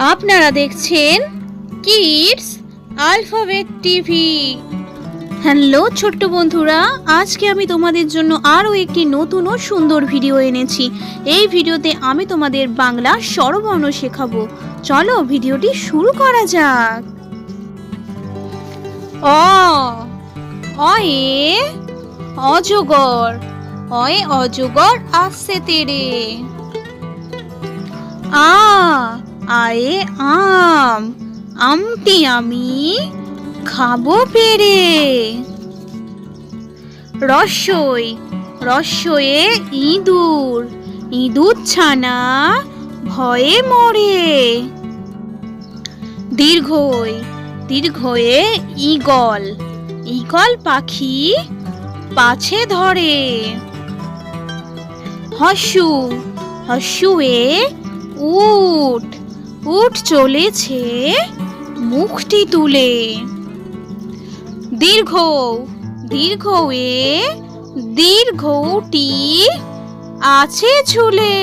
আপনারা দেখছেন kids alphabet TV. Hello ছোট্ট বন্ধুরা, আজকে আমি তোমাদের জন্য আরও একটি নতুন ও সুন্দর ভিডিও এনেছি। এই ভিডিওতে আমি তোমাদের বাংলা স্বরবর্ণ শেখাবো। চলো ভিডিওটি শুরু করা যাক। অয়ে অজগর, অয়ে অজগর আসছে তেরে। আয়ে আম, আমটি আমি খাবো পেরে। রস্যই, রস্যয়ে ইঁদুর, ইঁদুর ছানা ভয়ে মরে। দীর্ঘই, দীর্ঘয়ে ঈগল, ঈগল পাখি পাছে ধরে। হস্যু, হস্যুয়ে উট, উট চলেছে মুখটি তুলে। দীর্ঘ, দীর্ঘয়ে দীর্ঘটি আছে ঝুলে।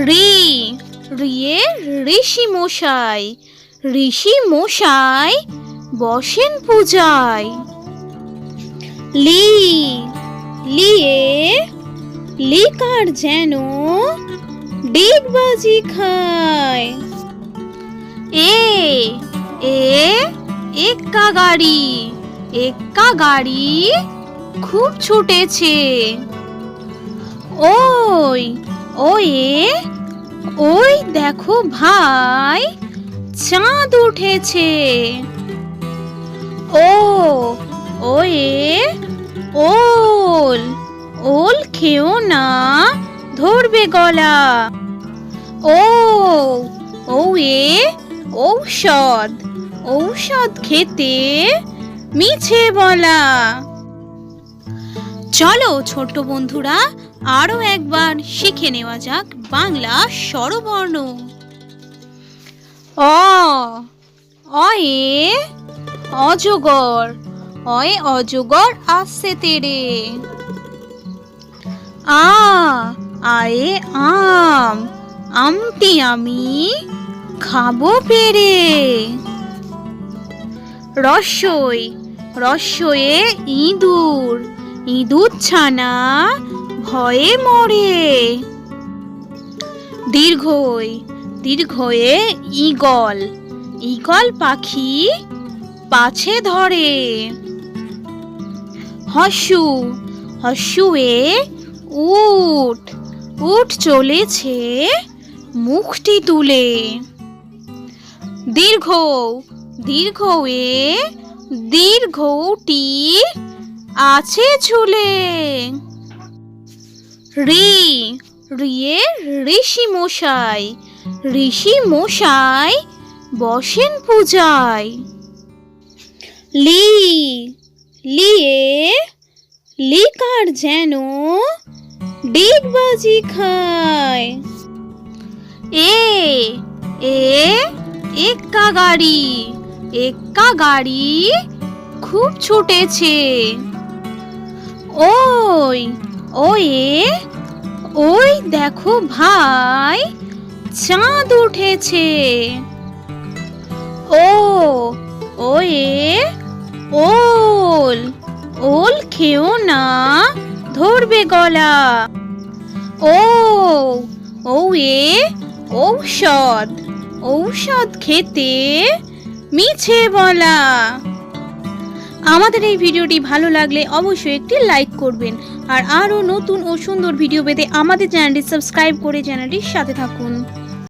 রি, রিয়ে ঋষি মশাই, ঋষি মশাই বসেন পূজায়। লি, লিয়ে লিকার যেন ডিগবাজি খায়। এ, এক্কা গাড়ি, এক্কা গাড়ি খুব ছুটেছে। ওই, ওয়ে ওই দেখো ভাই চাঁদ উঠেছে। ওয়ে ওল, ওল খেও না ধরবে গলা। ওয়ে ঔষধ, ঔষধ খেতে মিছে বলা। চলো ছোট্ট বন্ধুরা আরো একবার শিখে নেওয়া যাক বাংলা স্বরবর্ণ। অয়ে অজগর, অয়ে অজগর আসছে তেরে। আয়ে আম, আমটি আমি খাবো পেরে। রস্যই, রস্যয়ে ইঁদুর, ইঁদুর ছানা ভয়ে মরে। দীর্ঘই, দীর্ঘয়ে ঈগল, ঈগল পাখি পাছে ধরে। হস্যু, হস্যুয়ে উট, উট চলেছে মুখটি তুলে। দীর্ঘ, দীর্ঘয়ে দীর্ঘটি আছে ঝুলে। রি, রিয়ে ঋষি মশাই, ঋষি মশাই বসেন পূজায়। লি, লিয়ে লিকার যেন ডিগবাজি খায়। এক্কা গাড়ি, এক্কা গাড়ি খুব ছুটেছে। ওয়ে ওই দেখো ভাই চাঁদ উঠেছে। ওয়ে ওল, ওল খেও না ধরবে গলা। ওয়ে ঔষধ, ঔষধ খেতে মিছে বলা। আমাদের এই ভিডিওটি ভালো লাগলে অবশ্যই একটি লাইক করবেন আর আরও নতুন ও সুন্দর ভিডিও পেতে আমাদের চ্যানেলটি সাবস্ক্রাইব করে চ্যানেলটির সাথে থাকুন।